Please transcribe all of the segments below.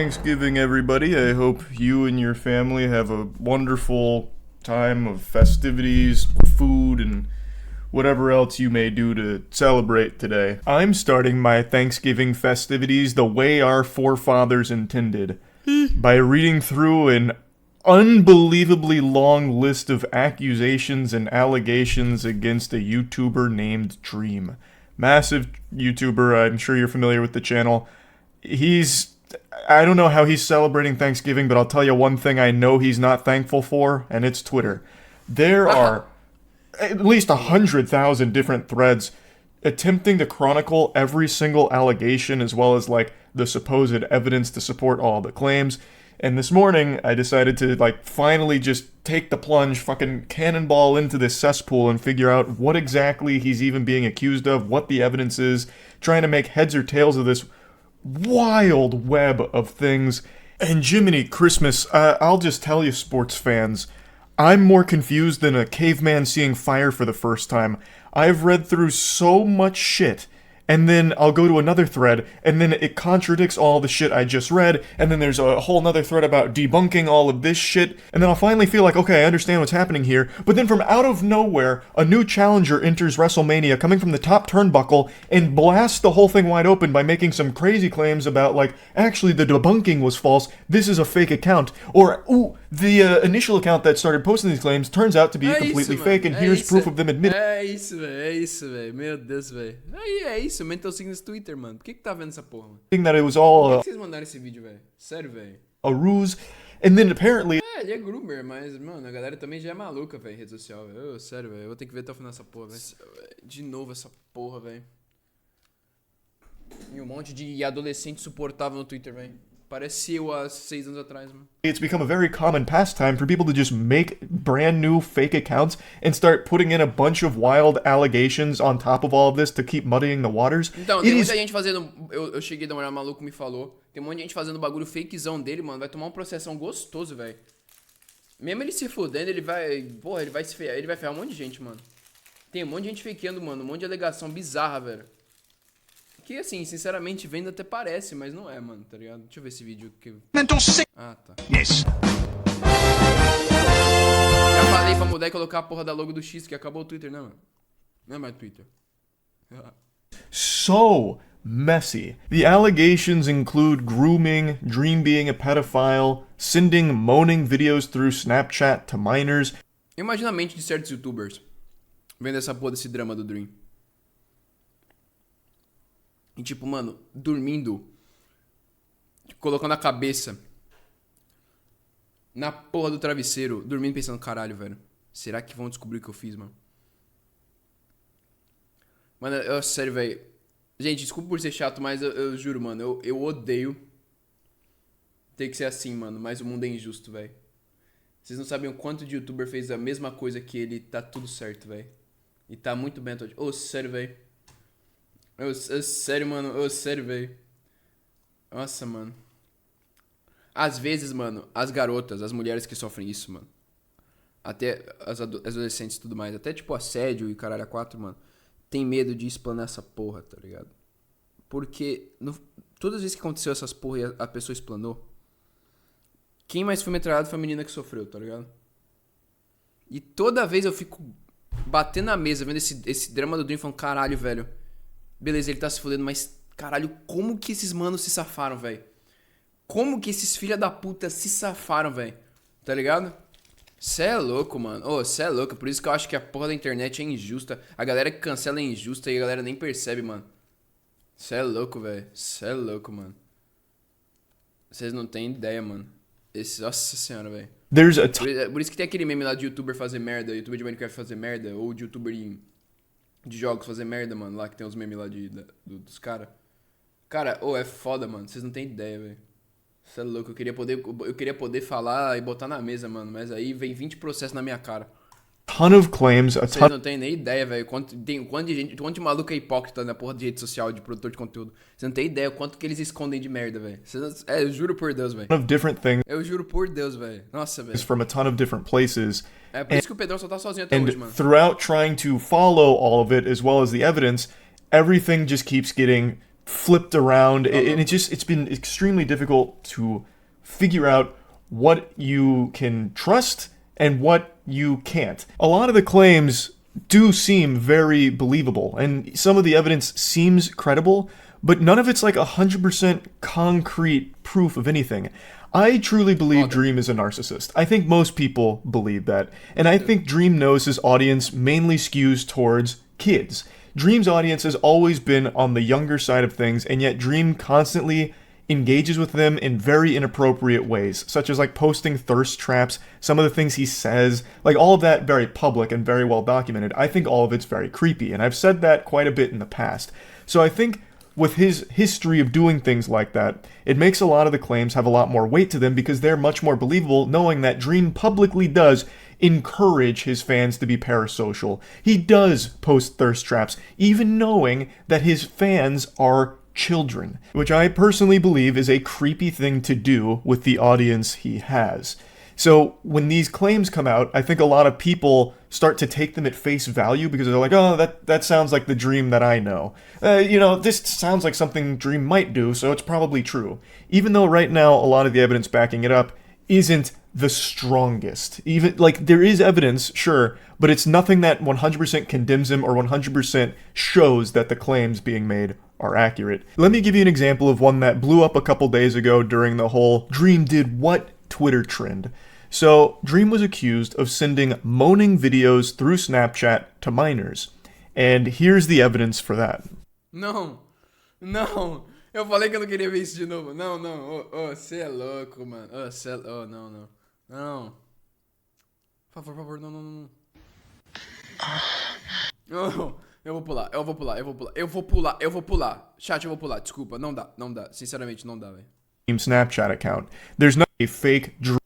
Thanksgiving, everybody. I hope you and your family have a wonderful time of festivities, food, and whatever else you may do to celebrate today. I'm starting my Thanksgiving festivities the way our forefathers intended, by reading through an unbelievably long list of accusations and allegations against a YouTuber named Dream. Massive YouTuber, I'm sure you're familiar with the channel. I don't know how he's celebrating Thanksgiving, but I'll tell you one thing I know he's not thankful for, and it's Twitter. There are at least 100,000 different threads attempting to chronicle every single allegation as well as like the supposed evidence to support all the claims. And this morning I decided to finally just take the plunge, fucking cannonball into this cesspool and figure out what exactly he's even being accused of, what the evidence is, trying to make heads or tails of this wild web of things. And Jiminy Christmas, I'll just tell you, sports fans, I'm more confused than a caveman seeing fire for the first time. I've read through so much shit, and then I'll go to another thread, and then it contradicts all the shit I just read, and then there's a whole nother thread about debunking all of this shit, and then I'll finally feel like, okay, I understand what's happening here, but then from out of nowhere, a new challenger enters WrestleMania coming from the top turnbuckle and blasts the whole thing wide open by making some crazy claims about, actually the debunking was false, this is a fake account, or, the initial account that started posting these claims turns out to be completely fake, and here's proof of them admitting. É isso, velho. Meu Deus, velho. Aí é isso, aumenta o signo no Twitter, mano. Por que tá vendo essa porra, mano? That it was all Por que vocês mandaram esse vídeo, velho? Sério, velho. A ruse, and then apparently... Ele é groomer, mas, mano, a galera também já é maluca, velho, rede social, velho. Sério, velho, eu vou ter que ver até o final dessa porra, velho. De novo essa porra, velho. E um monte de adolescente suportável no Twitter, velho. Parece eu há 6 anos atrás, mano. It's become a very common pastime for people to just make brand new fake accounts and start putting in a bunch of wild allegations on top of all of this to keep muddying the waters. Então, tem muita gente fazendo... Eu cheguei a dar uma olhada, maluco me falou. Tem um monte de gente fazendo bagulho fakezão dele, mano. Vai tomar um processão gostoso, velho. Mesmo ele se fudendo, ele vai... Porra, ele vai se ferrar. Ele vai ferrar um monte de gente, mano. Tem um monte de gente fakeando, mano. Um monte de alegação bizarra, velho. Que, assim, sinceramente, vendo até parece, mas não é, mano, tá ligado? Deixa eu ver esse vídeo que... Ah, tá. Yes. Já falei pra mudar e colocar a porra da logo do X, que acabou o Twitter, né, mano? Não é mais Twitter. So messy. The allegations include grooming, Dream being a pedophile, sending moaning videos through Snapchat to minors. Imagina a mente de certos youtubers vendo essa porra desse drama do Dream. E tipo, mano, dormindo, colocando a cabeça na porra do travesseiro, dormindo pensando, caralho, velho, será que vão descobrir o que eu fiz, mano? Mano, sério, velho. Gente, desculpa por ser chato, mas eu juro, mano, eu odeio ter que ser assim, mano, mas o mundo é injusto, velho. Vocês não sabem o quanto de youtuber fez a mesma coisa que ele, tá tudo certo, velho. E tá muito bem atuado. Ô, sério, velho. Sério, mano. Sério, velho. Nossa, mano. Às vezes, mano, as garotas, as mulheres que sofrem isso, mano. Até as adolescentes e tudo mais. Até, tipo, assédio e caralho a 4, mano. Tem medo de explanar essa porra, tá ligado? Porque todas as vezes que aconteceu essas porra e a pessoa explanou, quem mais foi metralhado foi a menina que sofreu, tá ligado? E toda vez eu fico batendo na mesa, vendo esse drama do Dream, falando, caralho, velho. Beleza, ele tá se fudendo, mas, caralho, como que esses manos se safaram, velho? Como que esses filha da puta se safaram, velho? Tá ligado? Cê é louco, mano. Cê é louco. Por isso que eu acho que a porra da internet é injusta. A galera que cancela é injusta e a galera nem percebe, mano. Cê é louco, velho. Cê é louco, mano. Vocês não têm ideia, mano. Nossa senhora, velho. Por isso que tem aquele meme lá de youtuber fazer merda, youtuber de Minecraft fazer merda, ou de youtuber de jogos fazer merda, mano. Lá que tem os memes lá dos caras. Cara, é foda, mano. Vocês não têm ideia, velho. Você é louco. Eu queria poder falar e botar na mesa, mano. Mas aí vem 20 processos na minha cara. Ton of claims. Vocês não têm nem ideia, velho. Quanto de maluco é hipócrita na porra de rede social, de produtor de conteúdo. Vocês não têm ideia o quanto que eles escondem de merda, velho. Eu juro por Deus, velho. Of different things. Eu juro por Deus, velho. Nossa, velho. From a ton of different places. É por isso que o Pedro só tá sozinho até hoje, mano. Throughout trying to follow all of it as well as the evidence, everything just keeps getting flipped around, and it's been extremely difficult to figure out what you can trust and what you can't. A lot of the claims do seem very believable, and some of the evidence seems credible, but none of it's like 100% concrete proof of anything. I truly believe Dream is a narcissist. I think most people believe that, and I think Dream knows his audience mainly skews towards kids. Dream's audience has always been on the younger side of things, and yet Dream constantly engages with them in very inappropriate ways, such as like posting thirst traps, some of the things he says, like all of that very public and very well documented. I think all of it's very creepy, and I've said that quite a bit in the past. So I think with his history of doing things like that, it makes a lot of the claims have a lot more weight to them because they're much more believable, knowing that Dream publicly does encourage his fans to be parasocial. He does post thirst traps, even knowing that his fans are children, which I personally believe is a creepy thing to do with the audience he has. So when these claims come out, I think a lot of people start to take them at face value because they're like, oh, that sounds like the Dream that I know. This sounds like something Dream might do, so it's probably true. Even though right now a lot of the evidence backing it up isn't the strongest. Even like there is evidence, sure, but it's nothing that 100% condemns him or 100% shows that the claims being made are accurate. Let me give you an example of one that blew up a couple days ago during the whole Dream did what Twitter trend. So Dream was accused of sending moaning videos through Snapchat to minors. And here's the evidence for that. Não. Eu falei que eu não queria ver isso de novo. Não. Você é louco, mano. Não. Por favor, não. Eu vou pular. Chat, eu vou pular. Desculpa, não dá. Sinceramente, não dá, velho. Snapchat account. There's not a fake Dream.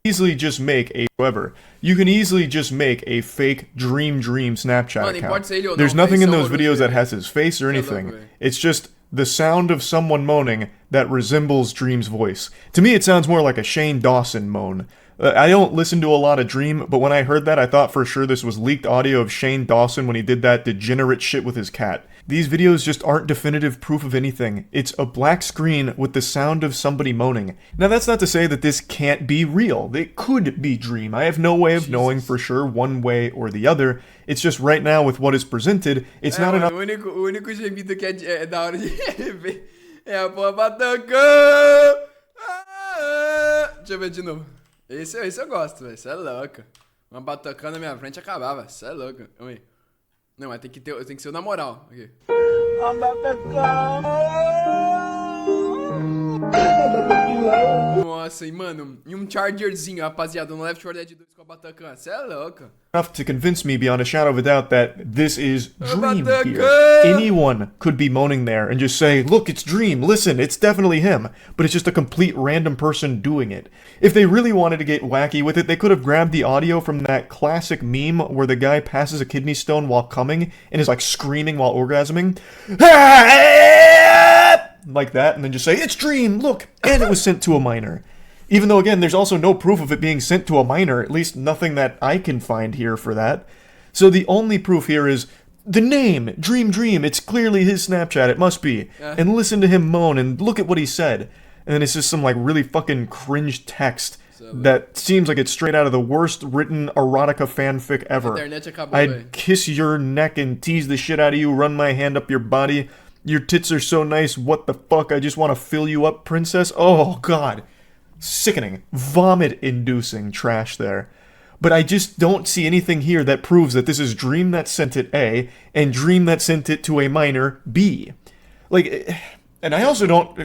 Easily just make a however. You can easily just make a fake Dream Snapchat account. There's nothing in those videos that has his face or anything. It's just the sound of someone moaning that resembles Dream's voice. To me, it sounds more like a Shane Dawson moan. I don't listen to a lot of Dream, but when I heard that, I thought for sure this was leaked audio of Shane Dawson when he did that degenerate shit with his cat. These videos just aren't definitive proof of anything. It's a black screen with the sound of somebody moaning. Now, that's not to say that this can't be real. It could be Dream. I have no way of knowing for sure one way or the other. It's just right now with what is presented, it's not enough. O único gemido que é da hora de ver é a porra batacão. Deixa eu ver de novo. Esse eu gosto, velho. Isso é louco. Uma batacão na minha frente acabava. Isso é louco. Oi. Não, mas tem que ser na moral. Aqui. Nossa, e mano, e um chargerzinho, rapaziada, no Left 4 Dead 2 com a batacã. Cê é louco. Enough to convince me beyond a shadow of a doubt that this is Dream here. Anyone could be moaning there and just say, look, it's Dream, listen, it's definitely him. But it's just a complete random person doing it. If they really wanted to get wacky with it, they could have grabbed the audio from that classic meme where the guy passes a kidney stone while coming and is like screaming while orgasming. Like that, and then just say, it's Dream, look, and it was sent to a minor. Even though, again, there's also no proof of it being sent to a minor, at least nothing that I can find here for that. So the only proof here is the name, Dream, it's clearly his Snapchat, it must be. And listen to him moan, and look at what he said. And then it's just some, like, really fucking cringe text that seems like it's straight out of the worst written erotica fanfic ever. I'd kiss your neck and tease the shit out of you, run my hand up your body. Your tits are so nice, what the fuck, I just want to fill you up, princess. Oh, God. Sickening, vomit-inducing trash there. But I just don't see anything here that proves that this is Dream that sent it, A, and Dream that sent it to a minor, B. Like, and I also don't,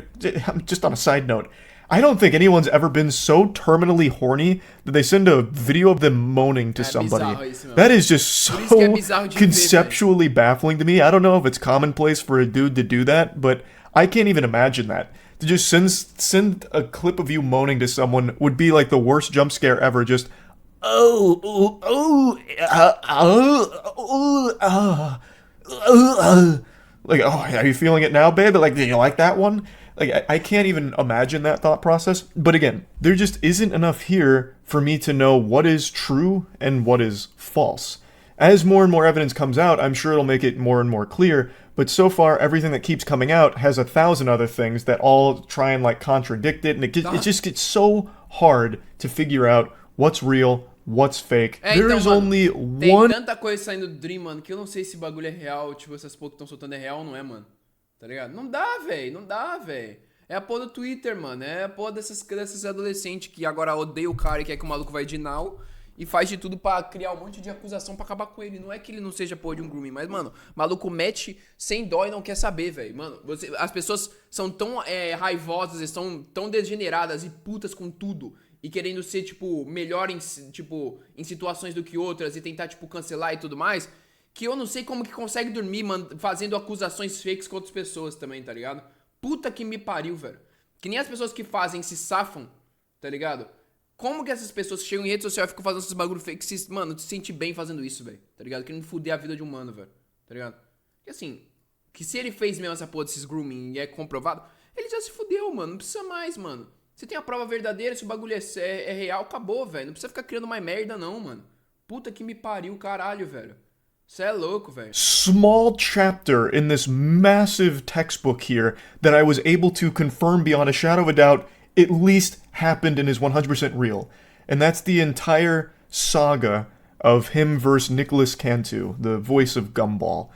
just on a side note, I don't think anyone's ever been so terminally horny that they send a video of them moaning to somebody. That is just so conceptually baffling to me. I don't know if it's commonplace for a dude to do that, but I can't even imagine that. To just send a clip of you moaning to someone would be like the worst jump scare ever. Just, like, oh, are you feeling it now, babe? Like, do you like that one? Like, I can't even imagine that thought process. But again, there just isn't enough here for me to know what is true and what is false. As more and more evidence comes out, I'm sure it'll make it more and more clear, but so far, everything that keeps coming out has 1,000 other things that all try and, like, contradict it, and it just gets so hard to figure out what's real, what's fake. There is only one... Tem tanta coisa saindo do Dream, mano, que eu não sei se o bagulho é real, tipo, essas poucas que estão soltando é real ou não é, mano. Tá ligado? Não dá, velho, não dá, velho. É a porra do Twitter, mano, é a porra desses adolescentes que agora odeiam o cara e quer que o maluco vai de now e faz de tudo pra criar um monte de acusação pra acabar com ele. Não é que ele não seja porra de um grooming, mas, mano, maluco mete sem dó e não quer saber, velho. Mano, as pessoas são tão raivosas, estão tão degeneradas e putas com tudo e querendo ser, tipo, melhor em situações do que outras e tentar, tipo, cancelar e tudo mais, que eu não sei como que consegue dormir, mano, fazendo acusações fakes com outras pessoas também, tá ligado? Puta que me pariu, velho. Que nem as pessoas que fazem se safam, tá ligado? Como que essas pessoas que chegam em rede social e ficam fazendo esses bagulho fake, mano, se sente bem fazendo isso, velho, tá ligado? Querendo fuder a vida de um mano, velho, tá ligado? E assim, que se ele fez mesmo essa porra desses grooming e é comprovado, ele já se fudeu, mano, não precisa mais, mano. Você tem a prova verdadeira, se o bagulho é real, acabou, velho. Não precisa ficar criando mais merda, não, mano. Puta que me pariu, caralho, velho. Cê é louco, velho. Small chapter in this massive textbook here that I was able to confirm beyond a shadow of a doubt at least happened and is 100% real. And that's the entire saga of him versus Nicholas Cantu, the voice of Gumball.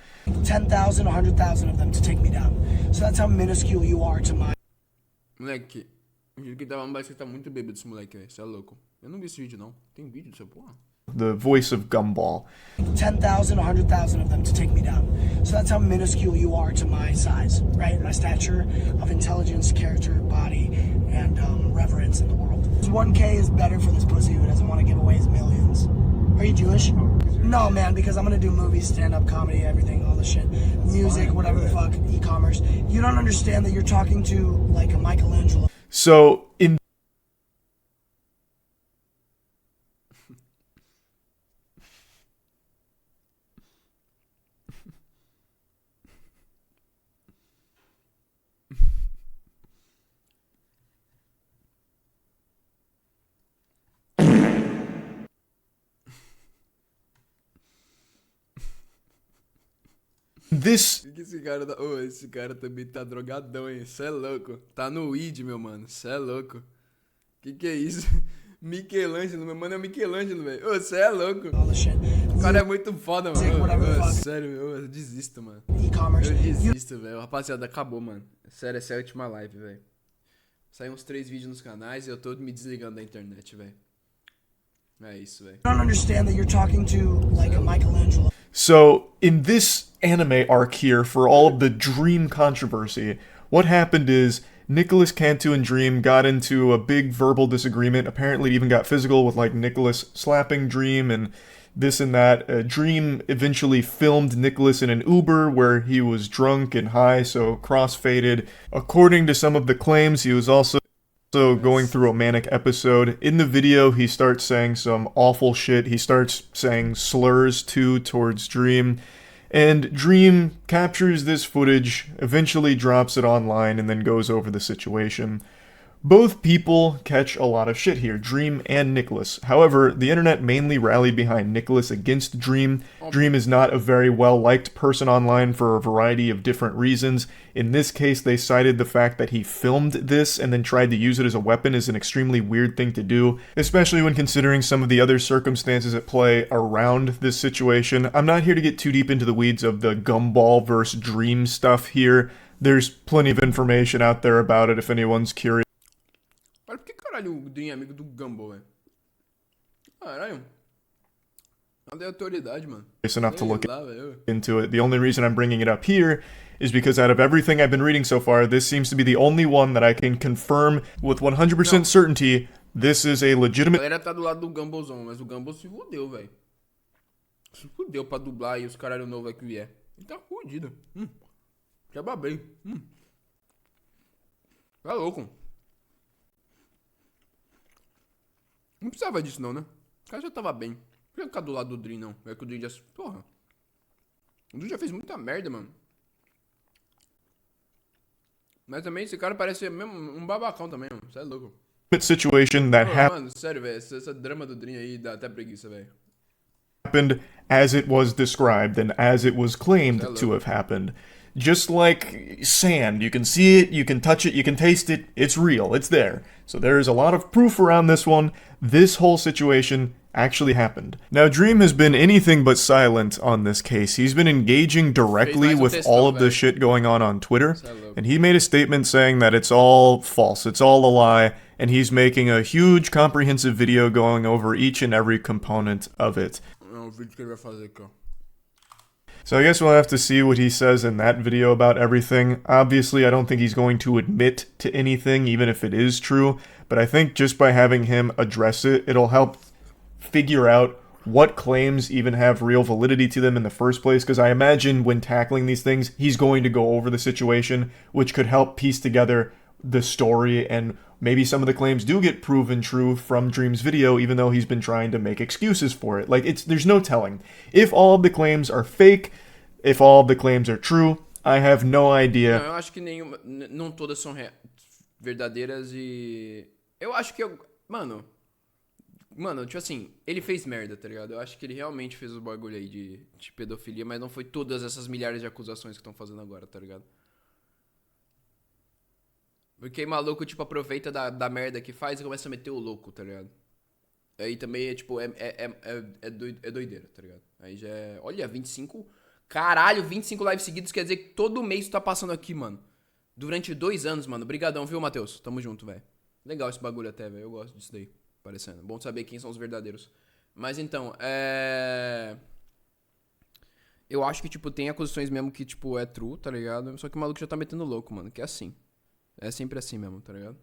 10,000, 100,000 of them to take me down. So that's how minuscule you are to my... Moleque, o jeito que tava parece que tá muito bêbado esse moleque, velho. Cê é louco. Eu não vi esse vídeo, não. Tem vídeo dessa porra? The voice of Gumball. 10,000, 100,000 of them to take me down. So that's how minuscule you are to my size, right? My stature of intelligence, character, body, and reverence in the world. 1K is better for this pussy who doesn't want to give away his millions. Are you Jewish? No, man, because I'm gonna do movies, stand-up comedy, everything, all the shit. Music, whatever the fuck, e-commerce. You don't understand that you're talking to, like, a Michelangelo. So, in this... Esse cara também tá drogadão, hein? Cê é louco. Tá no weed, meu mano. Cê é louco. Que é isso? Michelangelo, meu mano é o Michelangelo, velho. Ô, cê é louco. O cara é muito foda, mano. Ô, sério, eu desisto, mano. Eu desisto, velho. Rapaziada, acabou, mano. Sério, essa é a última live, velho. Saiu uns 3 vídeos nos canais e eu tô me desligando da internet, velho. É isso, velho. I don't understand that you're talking to, like, a Michelangelo. So, in this anime arc here, for all of the Dream controversy, what happened is Nicholas Cantu and Dream got into a big verbal disagreement. Apparently, it even got physical with, like, Nicholas slapping Dream and this and that. Dream eventually filmed Nicholas in an Uber where he was drunk and high, so crossfaded. According to some of the claims, he was also going through a manic episode. In the video, he starts saying some awful shit. He starts saying slurs, too, towards Dream. And Dream captures this footage, eventually drops it online, and then goes over the situation. Both people catch a lot of shit here, Dream and Nicholas. However, the internet mainly rallied behind Nicholas against Dream. Dream is not a very well-liked person online for a variety of different reasons. In this case, they cited the fact that he filmed this and then tried to use it as a weapon is an extremely weird thing to do, especially when considering some of the other circumstances at play around this situation. I'm not here to get too deep into the weeds of the Gumball versus Dream stuff here. There's plenty of information out there about it if anyone's curious. Olha, por que caralho o Dream é amigo do Gumball, velho? Caralho. Aleatoriedade, mano. It's enough to look into it. The only reason I'm bringing it up here is because out of everything I've been reading so far, this seems to be the only one that I can confirm with 100% certainty this is a legitimate... A galera tá do lado do Gumballzão, mas o Gumball se fudeu, velho. Se fudeu pra dublar e os caralho novo que vier. Ele tá fudido. Já babei. Tá louco. Não precisava disso não, né? O cara já tava bem. Não ia ficar do lado do Dream, não. É que o Dream já... Porra. O Dream já fez muita merda, mano. Mas também esse cara parece mesmo um babacão também, mano. Você é louco. Situation that Mano, sério, velho. Essa drama do Dream aí dá até preguiça, velho. Happened as it was described and as it was claimed to have happened. Just like sand, you can see it, you can touch it, you can taste it, it's real, it's there. So there is a lot of proof around this one. This whole situation actually happened. Now, Dream has been anything but silent on this case. He's been engaging directly with all of the shit going on Twitter, and he made a statement saying that it's all false, it's all a lie, and he's making a huge comprehensive video going over each and every component of it. So I guess we'll have to see what he says in that video about everything. Obviously, I don't think he's going to admit to anything, even if it is true, but I think just by having him address it, it'll help figure out what claims even have real validity to them in the first place, because I imagine when tackling these things, he's going to go over the situation, which could help piece together the story, and maybe some of the claims do get proven true from Dream's video, even though he's been trying to make excuses for it. Like, there's no telling. If all of the claims are fake, if all of the claims are true, I have no idea. Não, eu acho que não todas são verdadeiras e... Eu acho que Mano, tipo assim, ele fez merda, tá ligado? Eu acho que ele realmente fez os bagulho aí de pedofilia, mas não foi todas essas milhares de acusações que estão fazendo agora, tá ligado? Porque maluco, tipo, aproveita da merda que faz e começa a meter o louco, tá ligado? Aí também é, tipo, é doideira, tá ligado? Aí já é... Olha, 25... Caralho, 25 lives seguidos quer dizer que todo mês tu tá passando aqui, mano. Durante 2 anos, mano. Obrigadão, viu, Matheus? Tamo junto, velho. Legal esse bagulho até, velho. Eu gosto disso daí, parecendo. Bom saber quem são os verdadeiros. Mas então, eu acho que, tipo, tem acusações mesmo que, tipo, é true, tá ligado? Só que o maluco já tá metendo louco, mano. Que é assim. É sempre assim mesmo, tá ligado?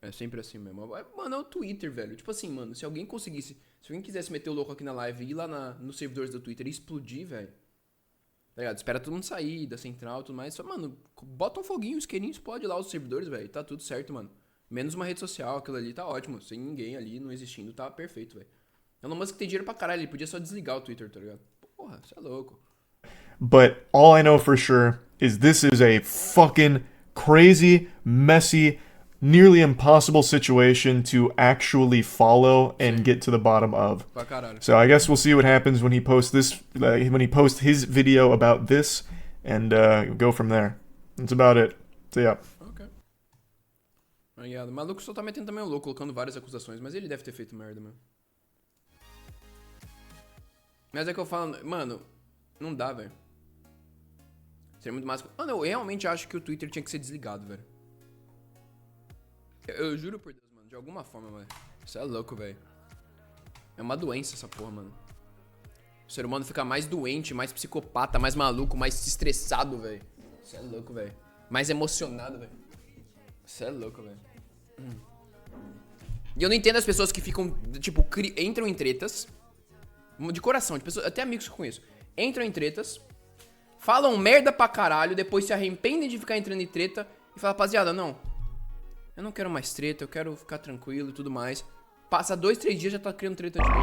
É sempre assim mesmo. Mano, é o Twitter, velho. Tipo assim, mano, se alguém conseguisse... Se alguém quisesse meter o louco aqui na live e ir lá nos servidores do Twitter e explodir, velho... Tá ligado? Espera todo mundo sair da central e tudo mais. Só, mano, bota um foguinho, um isqueirinho, explode lá os servidores, velho. Tá tudo certo, mano. Menos uma rede social, aquilo ali tá ótimo. Sem ninguém ali, não existindo, tá perfeito, velho. Elon Musk tem dinheiro pra caralho, ele podia só desligar o Twitter, tá ligado? Porra, você é louco. But all I know for sure is this is a fucking crazy, messy, nearly impossible situation to actually follow and get to the bottom of. Pra caralho. So I guess we'll see what happens when he posts this, when he posts his video about this, and go from there. That's about it. So yeah. Ok. Obrigado. O maluco só tá metendo também o louco, colocando várias acusações, mas ele deve ter feito merda mesmo. Mas é que eu falo, mano, não dá, velho. Seria muito mais... Mano, eu realmente acho que o Twitter tinha que ser desligado, velho. Eu juro por Deus, mano, de alguma forma, velho. Isso é louco, velho. É uma doença essa porra, mano. O ser humano fica mais doente, mais psicopata, mais maluco, mais estressado, velho. Isso é louco, velho. Mais emocionado, velho. Isso é louco, velho. E eu não entendo as pessoas que ficam, tipo, entram em tretas. De coração, de pessoas, até amigos que eu conheço. Entram em tretas, falam merda pra caralho, depois se arrependem de ficar entrando em treta e falam, rapaziada, não. Eu não quero mais treta, eu quero ficar tranquilo e tudo mais. Passa 2, 3 dias já tá criando treta de novo.